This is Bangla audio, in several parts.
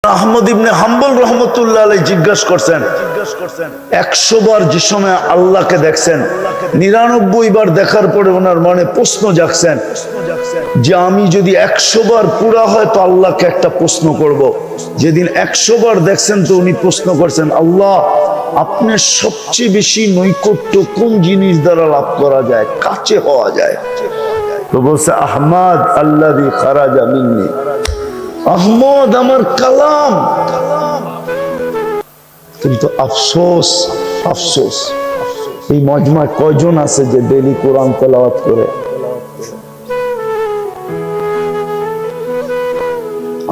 আহমদ ইবনে হাম্বল রহমতুল্লাহ আলাইহি জিজ্ঞাসা করছেন 100 বার যে সময় আল্লাহকে দেখছেন 99 বার দেখার পরে ওনার মনে প্রশ্ন জাগছেন যে আমি যদি 100 বার পুরা হয় তো আল্লাহকে একটা প্রশ্ন করব। যেদিন 100 বার দেখছেন তো উনি প্রশ্ন করছেন, আল্লাহ আপনার সবচেয়ে বেশি নৈকট্য কোন জিনিস দ্বারা লাভ করা যায়, কাছে হওয়া যায়? তো বলছে আহমদ আল্লাযী খারাজা মিন্নি, আহমদ আমার কালাম। কিন্তু আফসোস আফসোস এই মজমায় কয়জন আছে যে ডেইলি কোরআন তেলাওয়াত করে?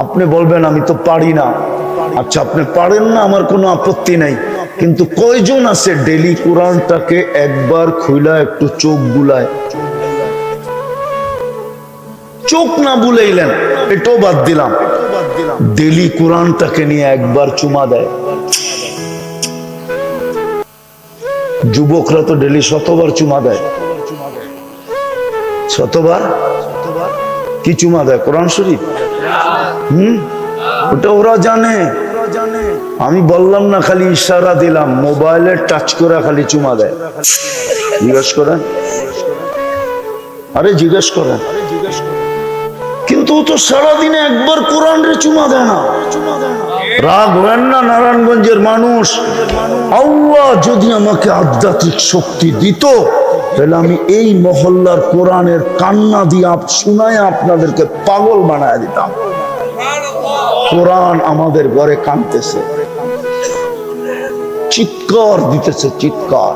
আপনি বলবেন আমি তো পারি না। আচ্ছা, আপনি পারেন না, আমার কোনো আপত্তি নাই, কিন্তু কয়জন আছে ডেইলি কোরআনটাকে একবার খুইলা একটু চোখ বুলায়? চোখ না বুলাইলেন এটাও বাদ দিলাম, ডেইলি কোরআনটাকে নিয়ে একবার চুমা দেয়। যুবকরা তো ডেইলি শতবার চুমা দেয়। শতবার কি চুমা দেয়? কোরআন শরীফ। ওটা ওরা জানে, আমি বললাম না, খালি ইশারা দিলাম। মোবাইলে টাচ করে খালি চুমা দেয়। জিজ্ঞেস করেন, আরে জিজ্ঞেস করেন। কিন্তু ও তো সারাদিনে একবার কোরআন রে চুমা দেয় না। রাগ হবেন না নারায়ণগঞ্জের মানুষ, আল্লাহ যদি আমাকে আধ্যাত্মিক শক্তি দিত তাহলে আমি এই মহল্লার কোরআনের কান্না দিয়ে শুনায় আপনাদেরকে পাগল বানায় দিতাম। কোরআন আমাদের ঘরে কাঁদতেছে, চিৎকার দিতেছে, চিৎকার।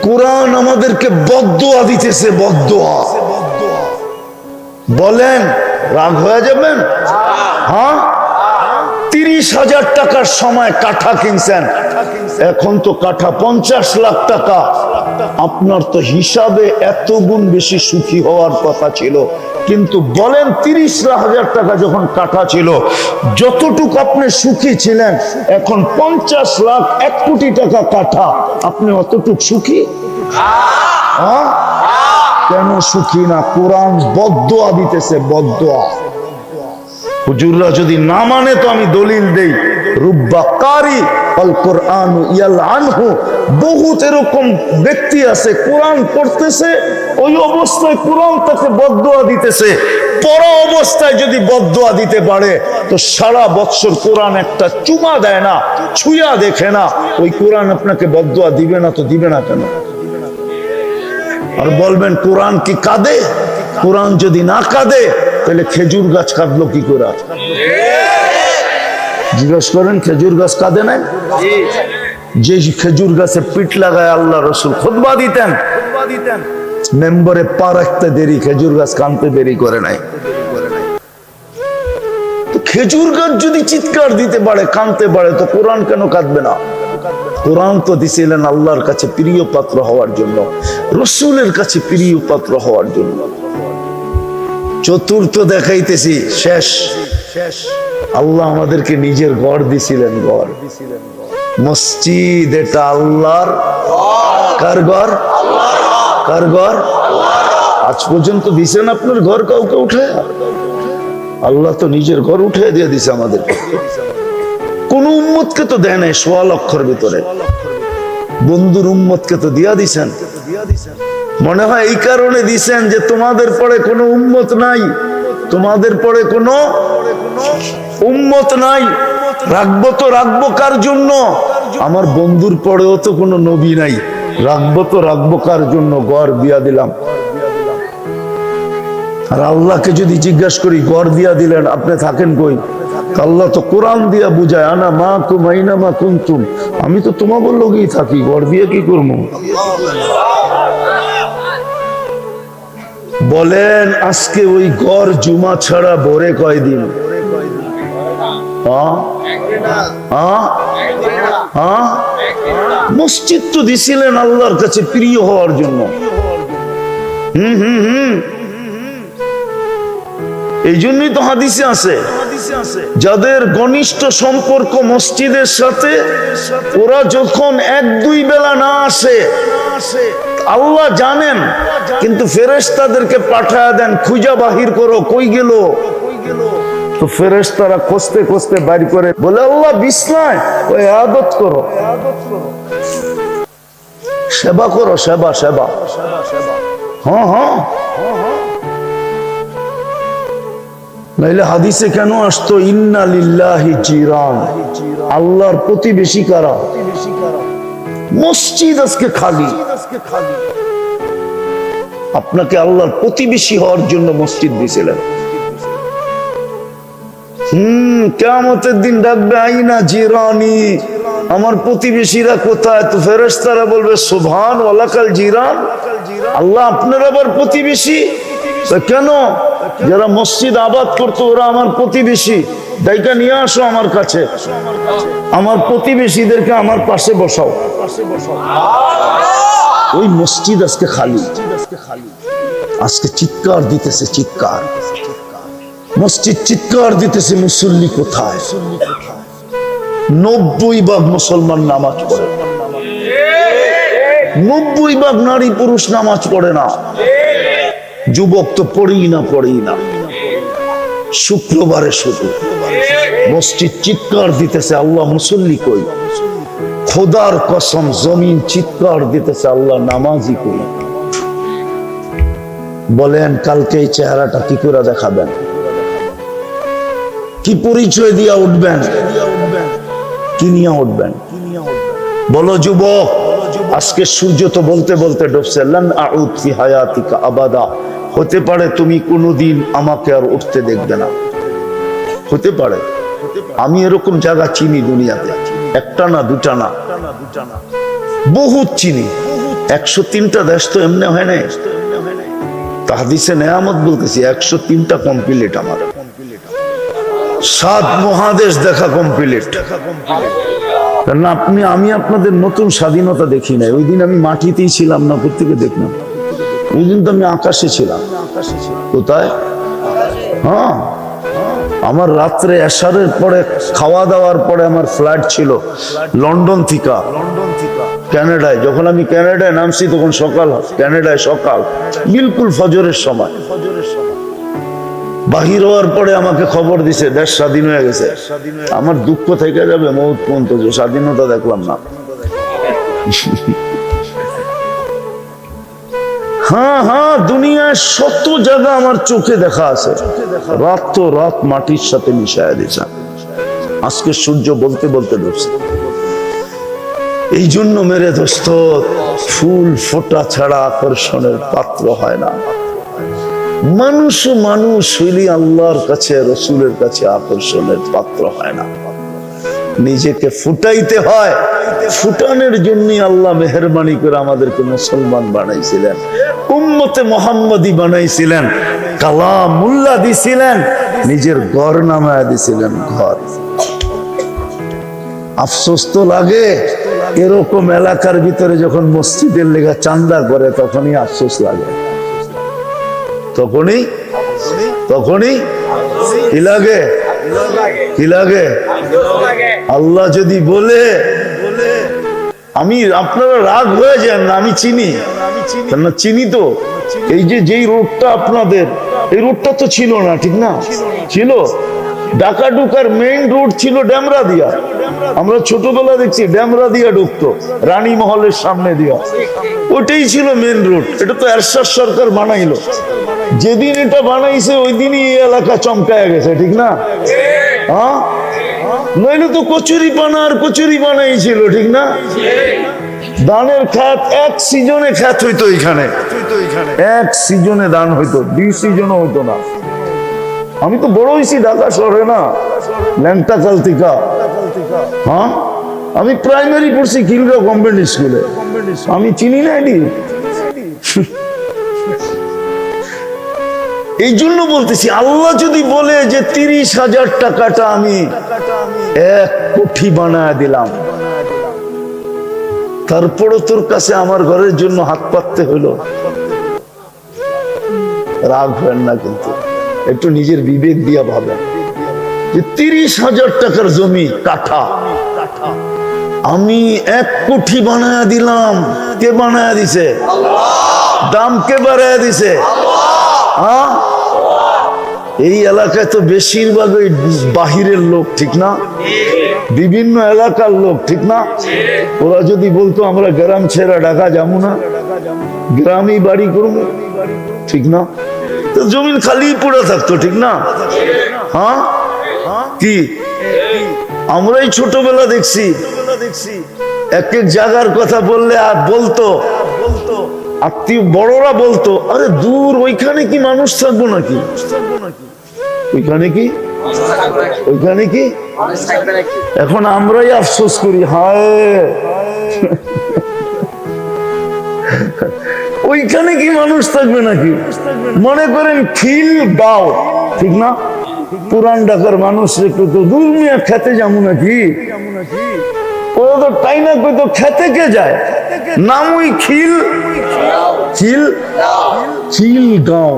কোরআন আমাদেরকে বদদোয়া দিতেছে, বদদোয়া। বলেন রাগ হয়ে যাবেন? হ্যাঁ, 30,000 টাকার সময় কাঠা কিনছেন, এখন তো কাঠা 50 লাখ টাকা। আপনার তো হিসাবে এত গুণ বেশি সুখী হওয়ার কথা ছিল, কিন্তু বলেন 30,000 টাকা যখন কাঠা ছিল, যতটুকু আপনি সুখী ছিলেন, এখন 50 লাখ 1 কোটি টাকা কাঠা, আপনি অতটুকু সুখী? হ্যাঁ, কেন সুখী না? কোরআন বদদোয়া দিতেছে, বদদোয়া। হুজুররা যদি না মানে তো আমি দলিল দেই, রুব্বা কারি আল কোরআন ইয়ালআনহু, বহুত এরকম ব্যক্তি আছে কোরআন পড়তেছে, ওই অবস্থায় কোরআন তাকে বদদোয়া দিতেছে। পড়া অবস্থায় যদি বদদোয়া দিতে পারে তো সারা বছর কোরআন একটা চুমা দেয় না, ছুঁয়া দেখে না, ওই কোরআন আপনাকে বদদোয়া দিবে না। তো দিবে না কেন? আর বলবেন কোরআন কি কাঁদে? কোরআন যদি না কাঁদে তাহলে খেজুর গাছ কাঁদলো কি করে? জিজ্ঞেস করেন, খেজুর গাছ কাঁদে না? যে খেজুর গাছে পিঠ লাগায় আল্লাহ রসুল খুতবা দিতেন, মেম্বারে পা রাখতে দেরি, খেজুর গাছ কাঁদতে দেরি করে নাই। তো খেজুর গাছ যদি চিৎকার দিতে পারে, কাঁদতে পারে, তো কোরআন কেন কাঁদবে না? কোরআন তো দিছিলেন আল্লাহর কাছে প্রিয় পাত্র হওয়ার জন্য, রসুলের কাছে প্রিয় পাত্র হওয়ার জন্য। চতুর্থ দেখাইতেছি, শেষ। আল্লাহ আমাদেরকে নিজের ঘর দিছিলেন, ঘর, মসজিদ। এটা আল্লাহর। কার ঘর? কার ঘর? আজ পর্যন্ত দিছেন আপনার ঘর কাউকে উঠে? আল্লাহ তো নিজের ঘর উঠে দিয়ে দিছে আমাদেরকে। কোন উম্মতকে তো দেয় নাই 1.25 লক্ষের ভিতরে, বন্ধুর উম্মতকে তো দিয়া দিছেন। মনে হয় এই কারণে দিছেন যে তোমাদের পরে কোনো উম্মত নাই, তোমাদের পরে কোনো উম্মত নাই, রাখবো তো রাখবো কার জন্য? আমার বন্ধুর পরেও তো কোনো নবী নাই, রাখবো তো রাখবো কার জন্য? ঘর দিয়া দিলাম। আর আল্লাহকে যদি জিজ্ঞাসা করি, ঘর দিয়া দিলেন, আপনি থাকেন কই? আল্লাহ তো কোরআন দিয়া বুঝায়, আনা মাকুম আইনামা কুনতুম, আমি তো তোমাদের লগেই থাকি, ঘর দিয়ে কি করবো? বলেন আজকে ওই ঘর জুমা ছাড়া ভরে কয়দিন? মসজিদ তো দিছিলেন আল্লাহর কাছে প্রিয় হওয়ার জন্য। এই জন্যই তো হাদিসে আছে, যাদের ঘনিষ্ঠ সম্পর্ক মসজিদের সাথে, ওরা যখন 1-2 বেলা না আসে, আল্লাহ জানেন, কিন্তু ফেরেশতাদেরকে পাঠায় দেন, খুঁজা বাহির করো, কই গেল? তো ফেরেশতারা খুঁজতে খুঁজতে বাইর করে বলে, আল্লাহ বিছনায়, ওই ইবাদত করো, সেবা করো, সেবা সেবা। হ্যাঁ হ্যাঁ, নাইলে হাদিসে কেন আসতো ইন্না লিল্লাহি জিরান, আল্লাহর প্রতিবেশী কারা? মসজিদ আজকে খালি। আপনাকে আল্লাহর প্রতিবেশী হওয়ার জন্য মসজিদ দিয়েছিলেন। কিয়ামতের দিন ডাকবে, আইনা জিরানি, আমার প্রতিবেশীরা কোথায়? তো ফেরেশতারা বলবে, সুবহান ওয়ালাকাল জিরান, আল্লাহ আপনার আবার প্রতিবেশী? কেন? যারা মসজিদ আবাদ করতো ওরা আমার প্রতিবেশী, দায়িকা নিয়ে আসো আমার কাছে, আমার প্রতিবেশীদেরকে আমার পাশে বসাও। ওই মসজিদ আজকে খালি। আজকে চিৎকার দিতেছে, চিৎকার, মসজিদ চিৎকার দিতেছে, মুসল্লি কোথায়? 90% মুসলমান নামাজ পড়ে, 90% নারী পুরুষ নামাজ পড়ে না। যুবক তো পড়েই না। শুক্রবারে শুধু মসজিদ চিৎকার দিতেছে, আল্লাহ মুসল্লি কই? খোদার কসম জমিন চিৎকার দিতেছে, আল্লাহ নামাজি কই? বলেন কালকে এই চেহারাটা কি করে দেখাবেন? কি পরিচয় দিয়া উঠবেন? কি নিয়ে উঠবেন? বলো যুবক, আজকে সূর্য তো বলতে বলতে ডুবছে। লান আউদ ফি হায়াতিকা আবাদা, হতে পারে তুমি কোনোদিন আমাকে আর উঠতে দেখবে না, হতে পারে। আমি এরকম জায়গা চিনি দুনিয়াতে, একটা না দুটা না, বহুত চিনি। 103টা দেশ তো এমনি হয় নাই। হাদিসে নেয়ামত বলতেছি, 103টা কমপ্লিট আমার, 7 মহাদেশ দেখা কমপ্লিট। কারণ আমি আপনাদের নতুন স্বাধীনতা দেখি নাই। ওই দিন আমি মাটিতেই ছিলাম না, প্রত্যেকে দেখলাম। ওই দিন তো আমি আকাশে ছিলাম। কোথায়? হ্যাঁ, আমার রাত্রে এশারের পরে খাওয়া দাওয়ার পরে আমার ফ্লাইট ছিল লন্ডন থেকে কানাডায়। যখন আমি কানাডায় নামছি তখন সকাল, কানাডায় সকাল, বিলকুল ফজরের সময়। বাহির হওয়ার পরে আমাকে খবর দিছে দেশ স্বাধীন হয়ে গেছে। আমার দুঃখ থেকে যাবে মৌত পর্যন্ত যে স্বাধীনতা দেখলাম না। হ্যাঁ হ্যাঁ, দুনিয়ায় 100 জায়গা আমার চোখে দেখা আছে, রাত তো রাত মাটির সাথে মিশায় দিয়েছে। আজকে সূর্য বলতে বলতে ডুবছে। এই জন্য মেরে দোস্ত, ফুল ফোটা ছাড়া আকর্ষণের পাত্র হয় না। মানুষ হইলে আল্লাহর কাছে, রসুলের কাছে আকর্ষণের পাত্র হয় না। নিজেকে ফুটাইতে হয়। ফুটানোর জন্য আল্লাহ মেহেরবানি করে আমাদেরকে মুসলমান বানাইছিলেন, উম্মতে মুহাম্মাদি বানাইছিলেন, কালামুল্লাহ দিছিলেন, নিজের ঘর নামায় দিছিলেন, ঘর। আফসোস তো লাগে, এরকম এলাকার ভিতরে যখন মসজিদের লেগা চান্দা করে তখনই আফসোস লাগে। তখনই কি লাগে? কি লাগে? আল্লাহ যদি বলে, আপনারা রাগ হয়ে যান না, আমি চিনি না, চিনি তো। এই যেই রোডটা আপনাদের, এই রোডটা তো ছিল না, ঠিক না? ছিল ঢাকা ঢুকার মেইন রোড ছিল ডেমরা দিয়া। আমরা ছোটবেলা দেখছি ডেমরা দিয়া ঢুকতো, রানী মহলের সামনে দিয়া, ওটাই ছিল মেইন রোড। এটা তো এরশাদ সরকার বানাইলো। যেদিন এটা বানাইছে ওই দিনই এই এলাকা চমকায় গেছে, ঠিক না? হ্যাঁ, নইলে তো কচুরি বানাই ছিল, ঠিক না? ধানের খ্যাত এক সিজনে খ্যাত হইতো এখানে, এক সিজনে ধান হইতো, 2 সিজনও হইতো না। আমি তো বড় হয়েছি ঢাকা শহরে না, ল্যাংটা কালতিকা। হ্যাঁ, আমি প্রাইমারি পড়ছি খিলগাঁও গভর্নমেন্ট স্কুলে। আমি চিনি না এটি। এই জন্য বলতেছি, আল্লাহ যদি বলে যে 30,000 টাকাটা আমি 1 কোটি বানায় দিলাম, তারপরও তোর কাছে আমার ঘরের জন্য হাত পাততে হলো, রাগ হয় না? কিন্তু একটু নিজের বিবেক দিয়া ভাবেন যে 30,000 টাকার জমি কাঠা আমি 1 কোটি বানায় দিলাম। কে বানায় দিছে? দাম কে বাড়ায় দিছে? এই এলাকায় তো বেশিরভাগ ওই বাহিরের লোক, ঠিক না? বিভিন্ন এলাকার লোক, ঠিক না? ওরা যদি বলতো আমরা গ্রাম ছেড়ে ঢাকা যাবো না, গ্রামেই বাড়ি করবো, ঠিক না? তো জমিন খালি পড়ে থাকতো, ঠিক না? হ্যাঁ, কি আমরাই ছোটবেলা দেখছি এক এক জায়গার কথা বললে আর বলতো আত্মীয় বড়রা বলতো, আরে দূর ওইখানে কি মানুষ থাকবো নাকি, ওইখানে কি, ওইখানে কি। এখন আমরাই আফসোস করি, হায় ওইখানে কি মানুষ থাকবে নাকি। মনে করেন খিল গাঁও, ঠিক না? পুরান ঢাকার মানুষ একটু তো দূর নিয়ে খেতে যাবো নাকি, ওরা তো তাই না কই তো খেতে কে যায়, নাম ওই খিল, খিল খিল গাঁও।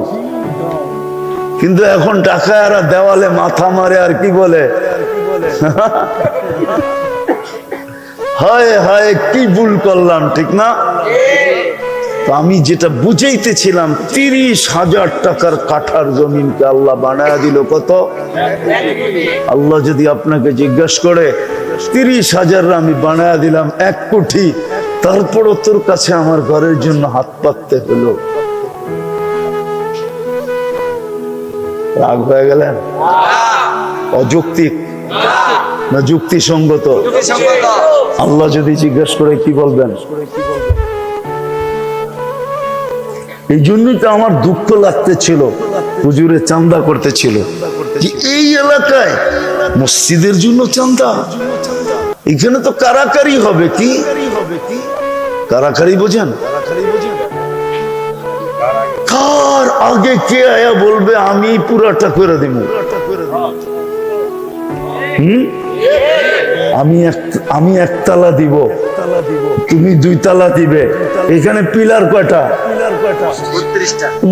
কিন্তু এখন টাকারা দেওয়ালে মাথা মারে আর কি বলে, হায় হায় কি ভুল করলাম, ঠিক না? তো আমি যেটা বুঝাইতেছিলাম, 30,000 টাকার কাঠার জমিনকে আল্লাহ বানায়া দিল কত? আল্লাহ যদি আপনাকে জিজ্ঞাসা করে 30,000 আমি বানায়া দিলাম 1 কোটি, তারপরও তোর কাছে আমার ঘরের জন্য হাত পাততে হলো, রাগ হয়ে গেলেন? অযৌক্তিক না যুক্তিসঙ্গত? আল্লাহ যদি জিজ্ঞাসা করে কি বলবেন? এই জন্যই তো আমার দুঃখ লাগতেছিল, হুজুরে চাঁদা করতেছিল যে এই এলাকায় মসজিদের জন্য চাঁদা, এখানে তো কারাকারি হবে। কি কারাকারি বোঝেন? কার আগে কে আয়া বলবে আমি পুরাটা করে দিব, আমি একতলা দিব, তুমি 2 তালা দিবে। এখানে পিলার কয়টা?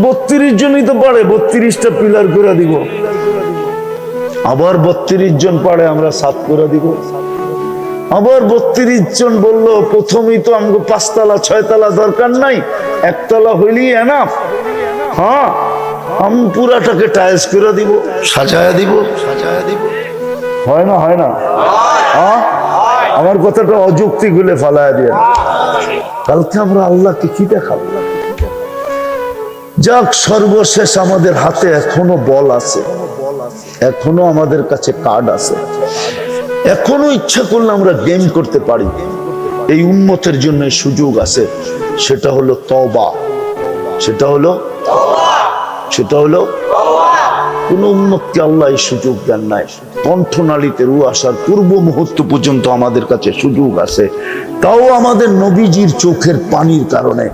32 জনই তো পারে, 32টা পিলার করে দিব। আবার 32 জন পারে, আমরা 7 করে দিব। আবার 32 জন বললো প্রথমেই তো আমাকে 5 তালা 6 তালা দরকার নাই, 1 তালা হইলেই এনাফ। হ্যাঁ, আমি পুরাটাকে টাইলস করে দিব, সাজায়া দিব। হয় না? হয় না? হ্যাঁ, আমার কথাটা অযৌক্তিক গুলে ফালায়া দিয়ে কালকে আমরা আল্লাহকে কি দেখাবো? যাক, সর্বশেষ আমাদের হাতে এখনো বল আছে, এখনো আমাদের কাছে কার্ড আছে, এখনো ইচ্ছা করলে আমরা গেম করতে পারি। এই উম্মতের জন্য সুযোগ আছে, সেটা হলো তওবা। সেটা হলো কোন উম্মতকে আল্লাহ এই সুযোগ দেন নাই। কণ্ঠনালীতে রু আসার পূর্ব মুহূর্ত পর্যন্ত আমাদের কাছে সুযোগ আছে। তাও আমাদের নবীজির চোখের পানির কারণে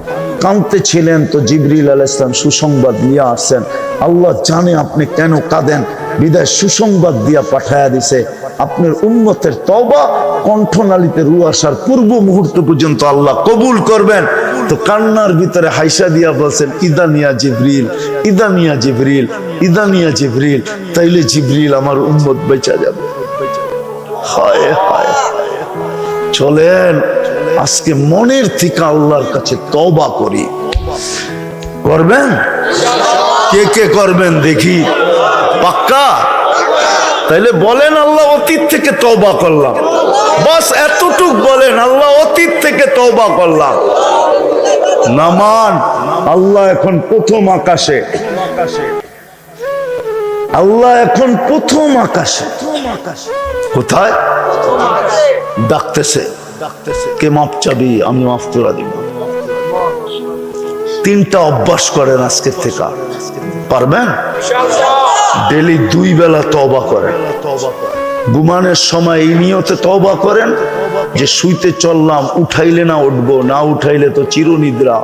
কাঁদতেছিলেন, তো জিবরিল আলাইহিস সালাম সুসংবাদ নিয়ে আসছেন। আল্লাহ জানে আপনি কেন কাঁদেন, বিদায় সুসংবাদ দিয়া পাঠায়া দিছে আপনার উম্মতের তওবা কণ্ঠনালীতে রু আসার পূর্ব মুহূর্ত পর্যন্ত আল্লাহ কবুল করবেন। তো কান্নার ভিতরে হাইসা দিয়া বলছেন, ইদানিয়া জিবরিল, ইদানিয়া জিবরিল, ইদানিয়া জিবরিল। তাইলে জিবরিল আমার উম্মত বেঁচে যাবে। হায় হায়, চলেন আজকে মনের থেকে আল্লাহর কাছে তওবা করি। করবেন? কে কে করবেন দেখি? পাক্কা? তাইলে বলেন আল্লাহ অতীত থেকে তওবা করলাম, বাস এতটুক বলেন, আল্লাহ অতীত থেকে তওবা করলাম। নামান আল্লাহ এখন প্রথম আকাশে, আল্লাহ এখন প্রথম আকাশে। কোথায়? ডাকতেছে, কে মাপ চাবি? আমি মাফ করে দিব। 3টা অভ্যাস করেন আজকের থেকে, পারবেন? ডেলি 2 বেলা তওবা করেন। ঘুমানোর সময় এই নিয়তে তওবা করেন যে শুইতে চললাম, উঠাইলে না উঠবো, না উঠাইলে তো চিরনিদ্রা।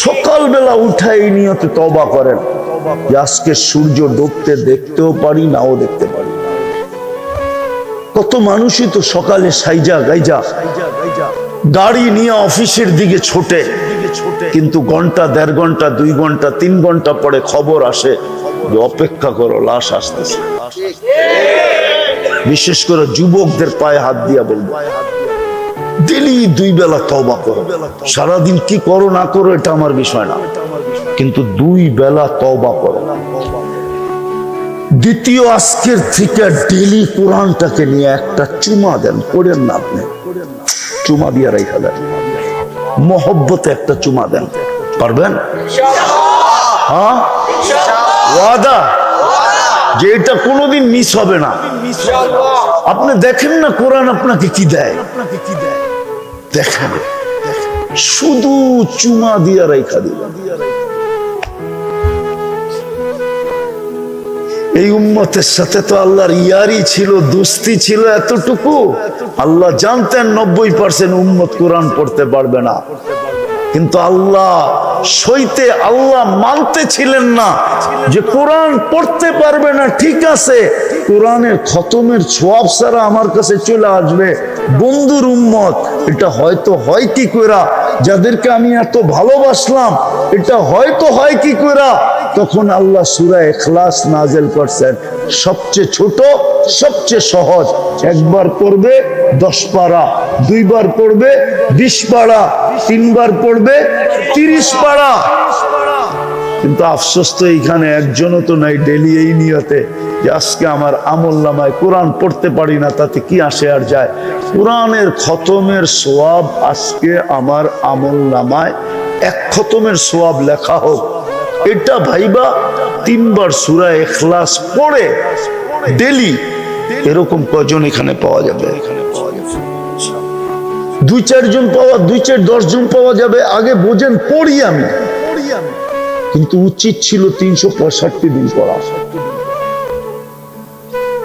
সকালবেলা উঠাই এই নিয়তে তওবা করেন যে আজকে সূর্য ডুবতে দেখতেও পারি, নাও দেখতে পারি। কত মানুষই তো সকালে সাইজা গাইজা গাড়ি নিয়ে অফিসের দিকে ছোটে, কিন্তু ঘন্টা 1.5 ঘন্টা 2 ঘন্টা 3 ঘন্টা পরে খবর আসে যে অপেক্ষা করো, লাশ আসতেছে। বিশেষ করে যুবকদের পায়ে হাত দিয়া বলবো, ডেলি 2 বেলা তওবা করো। সারাদিন কি করো না করো এটা আমার বিষয় না, কিন্তু 2 বেলা তওবা করো। দ্বিতীয়, আজকের থেকে ডেলি কোরআনটাকে নিয়ে একটা চুমা দেন, পড়েন না আপনি, চুমা দিয়ে রেখে দেন, মহব্বতে একটা চুমা দেন, পারবেন? হ্যাঁ, ওয়াদা যে এটা কোনোদিন মিস হবে না। আপনি দেখেন না কোরআন আপনাকে কি দেয়, দেখেন, শুধু চুমা দিয়ে রেখা দিবেন। এই উম্মতের সাথে তো আল্লাহর ইয়ারি ছিল, দোস্তি ছিল এতটুকু। আল্লাহ জানতেন 90% উম্মত কোরআন পড়তে পারবে না, কিন্তু আল্লাহ সইতে, আল্লাহ মানতে ছিলেন না যে কোরআন পড়তে পারবে না, ঠিক আছে, কোরআনের খতমের ছোয়াব ছাড়া আমার কাছে চলে আসবে বন্ধুর উম্মত। এটা হয়তো হয় কি কইরা, যাদেরকে আমি এত ভালোবাসলাম, এটা হয়তো হয় কি কইরা। তখন আল্লাহ সূরা ইখলাস নাযিল করছেন, সবচেয়ে ছোট, সবচেয়ে সহজ। একবার পড়বে 10 পারা, দুইবার পড়বে 20 পারা, তিনবার পড়বে 30 পারা। কিন্তু আফসোস তো এইখানে একজনও তো নাই ডেলি এই নিয়তে যে আজকে আমার আমল নামায় কোরআন পড়তে পারি না, তাতে কি আসে আর যায়। কোরআনের খতমের সওয়াব আজকে আমার আমল নামায় 1 খতমের সওয়াব লেখা হোক, এটা ভাইবা 3 বার সূরা ইখলাস পড়ে ডেলি, এরকম কজন এখানে পাওয়া যাবে? 2-4 জন পাওয়া, 2-4-10 জন পাওয়া যাবে। আগে বোঝেন, পড়ি আমি, কিন্তু উচিত ছিল 365 দিন পড়া,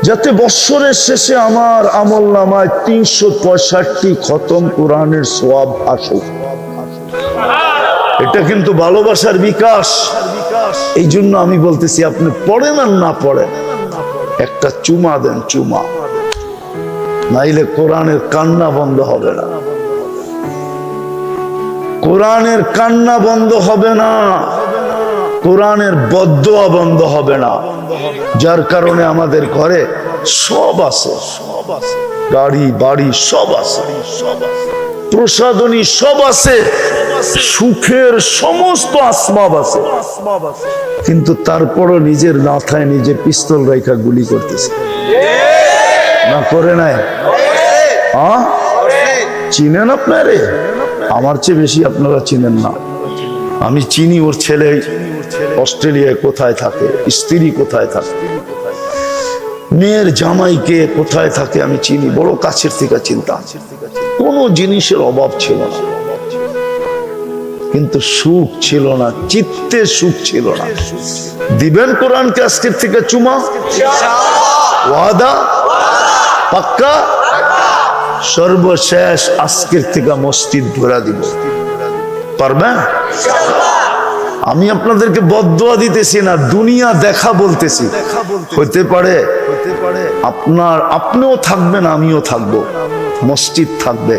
যাতে বৎসরের শেষে আমার আমল নামায় 365 খতম কোরআনের সওয়াব আসুক। এটা কিন্তু ভালোবাসার বিকাশ। এই জন্য আমি বলতেছি, আপনি পড়েন আর না পড়েন, একটা চুমা দেন, চুমা, নাইলে কোরআনের কান্না বন্ধ হবে না, কোরআনের কান্না বন্ধ হবে না, কোরআনের বদদোয়া বন্ধ হবে না। যার কারণে আমাদের ঘরে সব আছে, গাড়ি বাড়ি সব আছে, প্রসাধনী সব আছে, সুখের সমস্ত আসবাব আছে, কিন্তু তারপরও নিজের মাথায় নিজে পিস্তল রেখা গুলি করতেছে না, করে নাই? হ্যাঁ, চিনেন আপনারে? আমার চেয়ে বেশি আপনারা চিনেন না। আমি চিনি ওর ছেলে অস্ট্রেলিয়ায় কোথায় থাকে, স্ত্রী কোথায় থাকে, মেয়ের জামাইকে কোথায় থাকে, আমি চিনি, বড় কাছের থেকে চিনতাম। কোনো জিনিসের অভাব ছিল না, কিন্তু সুখ ছিল না, চিত্তে সুখ ছিল না। দিবেন কোরআনকে আজকের থেকে চুমা? ওয়াদা? পাক্কা? সর্বশেষ আজকের থেকে মসজিদ ভরা দিব, পারবেন? আমি আপনাদেরকে বদদোয়া দিতেছি না, দুনিয়া দেখা বলতেছি। হতে পারে আপনিও থাকবেন, আমিও থাকবো, মসজিদ থাকবে,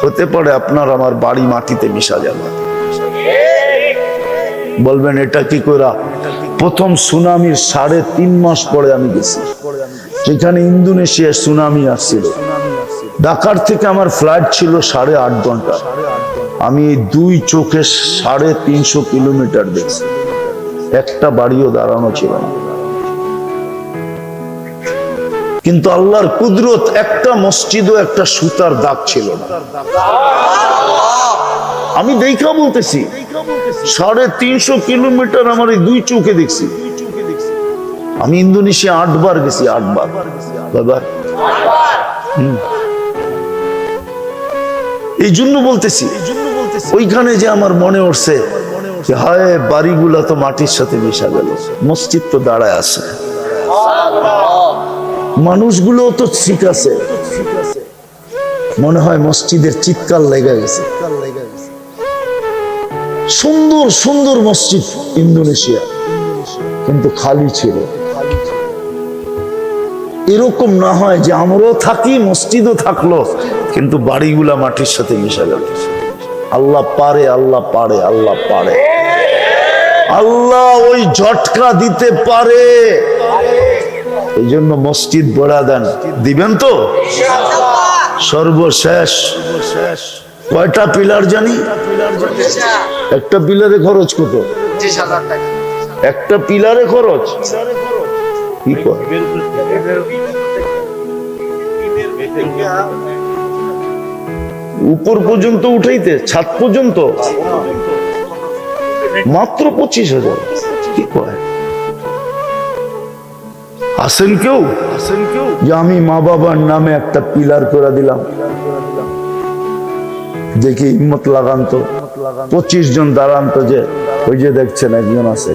হতে পারে আপনার আমার বাড়ি মাটিতে মিশা যাবে। বলবেন এটা কি করা? প্রথম সুনামির 3.5 মাস পরে আমি গেছি, যেখানে ইন্দোনেশিয়ার সুনামি আসছিল। ঢাকার থেকে আমার ফ্লাইট ছিল 8.5 ঘন্টা। আমি 2 চোখে 350 কিলোমিটার দেখছি, একটা বাড়িও দাঁড়ানো ছিল না। কিন্তু আল্লাহর কুদরত, একটা মসজিদও একটা সুতার দাগ ছিল না। আমি দেখা বলতেছি, 350 কিলোমিটার আমার এই 2 চোখে দেখছি। আমি ইন্দোনেশিয়া 8 বার গেছি, 8 বার বাবা। এই জন্য বলতেছি, ওইখানে যে আমার মনে উঠছে যে হায়, বাড়িগুলা তো মাটির সাথে মিশা গেল, মসজিদ তো দাঁড়ায় আছে, মানুষগুলো তো ঠিক আছে, মনে হয় মসজিদের চিৎকার লেগে গেছে। সুন্দর সুন্দর মসজিদ ইন্দোনেশিয়া, কিন্তু খালি ছিল। এরকম না হয় যে আমরাও থাকি, মসজিদও থাকলো, কিন্তু বাড়িগুলা মাটির সাথে মিশে গেল। আল্লাহ পারে, আল্লাহ পারে, আল্লাহ পারে, আল্লাহ ওই ঝটকা দিতে পারে। এই জন্য মসজিদ বড়া দেন, দিবেন তো? সর্বশেষ কয়টা পিলার জানি? একটা পিলারে খরচ কত? একটা পিলারে খরচ কি কয়? উপর পর্যন্ত উঠাইতে, ছাদ পর্যন্ত মাত্র 25,000। কি কয়? আসেন কেউ যে আমি মা বাবার নামে একটা পিলার করে দিলাম, দেখি হিম্মত লাগান তো, 25 জন দাঁড়ান তো, যে ওই যে দেখছেন একজন আছে,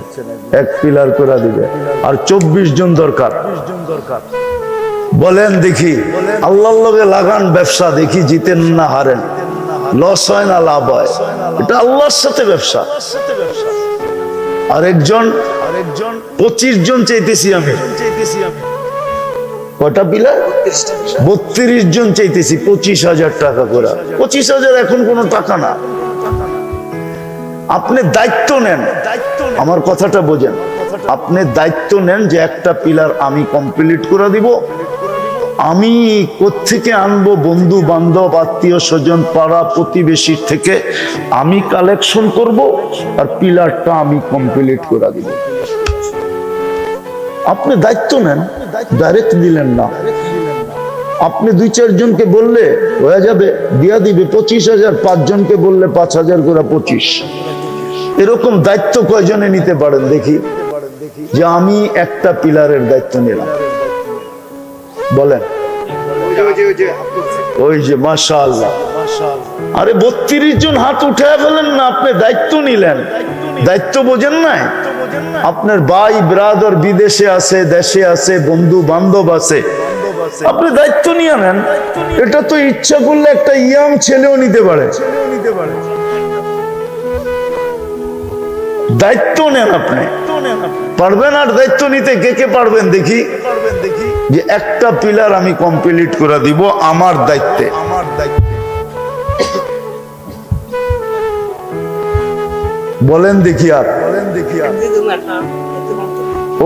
এক পিলার করে দিবে, আর 24 জন দরকার। বলেন দেখি, আল্লাহর লগে লাগান ব্যবসা, দেখি জিতেন না হারেন, লস হয় না লাভ হয়, এটা আল্লাহর সাথে ব্যবসা। আরেকজন 25 জন চাইতেছি আমি, কটা পিলার? 32 জন চাইতেছি, 25,000 টাকা করে। 25,000 এখন কোনো টাকা না। আপনি দায়িত্ব নেন, আমার কথাটা বোঝেন, আপনি দায়িত্ব নেন যে একটা পিলার আমি কমপ্লিট করে দিব। আমি কোত্থেকে আনবো? বন্ধু বান্ধব, আত্মীয় স্বজন, পাড়া প্রতিবেশীর থেকে আমি কালেকশন করব, আর পিলারটা আমি কমপ্লিট করে দিব। আপনি দায়িত্ব নেন, ডাইরেক্ট দিলেন না। আপনি 2-4 জনকে বললে হয়ে যাবে, দিয়া দিবে 25,000। 5 জনকে বললে 5,000 করে 25। এরকম দায়িত্ব কয়জনে নিতে পারেন দেখি, যে আমি একটা পিলারের দায়িত্ব নিলাম? বলেন। ওই যে মাশাআল্লাহ, আরে 32 জন হাত উঠে ফেলেন না, আপনি দায়িত্ব নিলেন। দায়িত্ব বোঝেন নাই? আপনার ভাই ব্রাদার বিদেশে আছে, দেশে আছে, বন্ধু বান্ধব আছে, আপনি দায়িত্ব নিয়ে নেন। এটা তো ইচ্ছা করলে একটা ইয়াং ছেলেও নিতে পারে। দায়িত্ব নেন, আপনি পারবেন? আর দায়িত্ব নিতে কে কে পারবেন দেখি, যে একটা পিলার আমি কমপ্লিট করে দিব আমার দায়িত্বে। বলেন দেখি। আর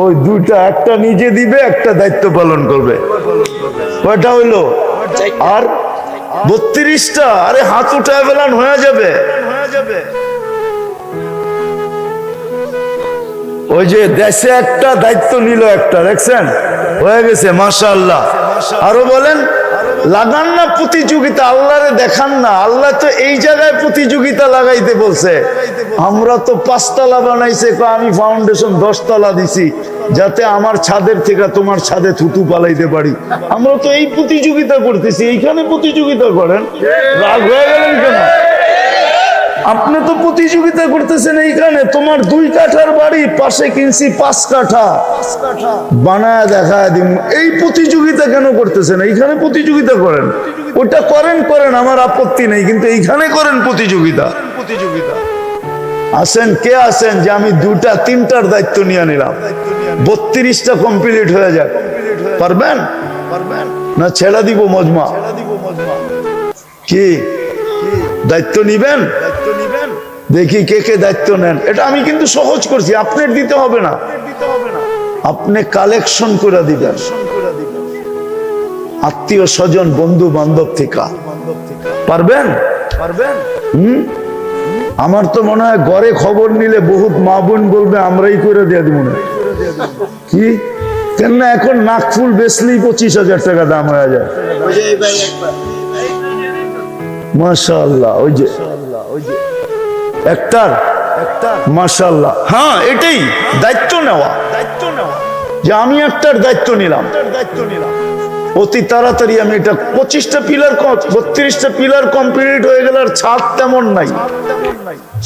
ওই দুইটা, একটা নিজে দিবে, একটা দায়িত্ব পালন করবে। কয়টা হইলো? আর 32টা। আরে হাত উঠায় ফেলান, হয়ে যাবে। ওই যে দেশে একটা দায়িত্ব নিল, একটা দেখছেন, হয়ে গেছে মাশাআল্লাহ। আরো বলেন। লাগান না প্রতিযোগিতা, আল্লাহরে দেখান না। আল্লাহ তো এই জায়গায় প্রতিযোগিতা লাগাইতে বলছে। আমরা তো 5 তলা বানাইছে, আমি ফাউন্ডেশন 10 তলা দিছি, যাতে আমার ছাদের থেকে তোমার ছাদে থুতু পালাইতে পারি। আমরা তো এই প্রতিযোগিতা করতেছি, এইখানে প্রতিযোগিতা করেন। রাগ হয়ে গেলেন কেন? আপনি তো প্রতিযোগিতা করতেছেন এইখানে। তোমার 2 কাঠার বাড়ি, পাশে কিনছি 5 কাঠা, বানায় দেখা দিন। এই প্রতিযোগিতা কেন করতেছেন? এইখানে প্রতিযোগিতা করেন। ওটা করেন, আমার আপত্তি নেই, কিন্তু এইখানে করেন প্রতিযোগিতা। আসেন, কে আসেন যে আমি 2-3টার দায়িত্ব নিয়ে নিলাম, 32টা কমপ্লিট হয়ে যাক। পারবেন না? ছেড়ে দিব মজমা? কি দায়িত্ব নিবেন? দেখি কে কে দায়িত্ব নেন। এটা আমি কিন্তু সহজ করছি, আপনার দিতে হবে না। আপনি কালেকশন করে দিবেন, আত্মীয় স্বজন, বন্ধু বান্ধব থেকে। পারবেন? আমার তো মনে হয় ঘরে খবর নিলে বহুত মা বোন বলবে আমরাই করে দিয়ে দিব না। কি কেন? এখন নাকফুল বেচলেই 25,000 টাকা দাম হয়ে যায়। মাশাআল্লাহ। ওই যে একটার মাশাআল্লাহ। হ্যাঁ, এটাই দায়িত্ব নেওয়া, যে আমি একটার দায়িত্ব নিলাম। অতি তাড়াতাড়ি আমি এটা 25টা পিলার, 32টা পিলার কমপ্লিট হয়ে গেল। আর ছাদ তেমন নাই,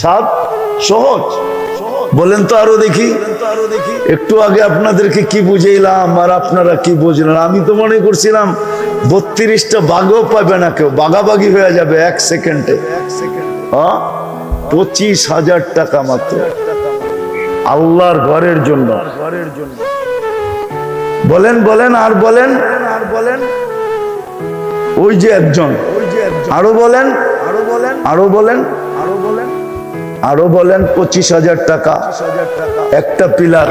ছাদ সহজ। বলেন তো আরো দেখি। একটু আগে আপনাদেরকে কি বুঝাইলাম, আর আপনারা কি বুঝলেন? আমি তো মনে করছিলাম 32টা বাঘও পাবে না কেউ, বাঘাবাগি হয়ে যাবে 1 সেকেন্ডে। 25,000 টাকা মাত্র আল্লাহর ঘরের জন্য। বলেন আর বলেন। ওই যে একজন, আরো বলেন। 25,000 টাকা একটা পিলার।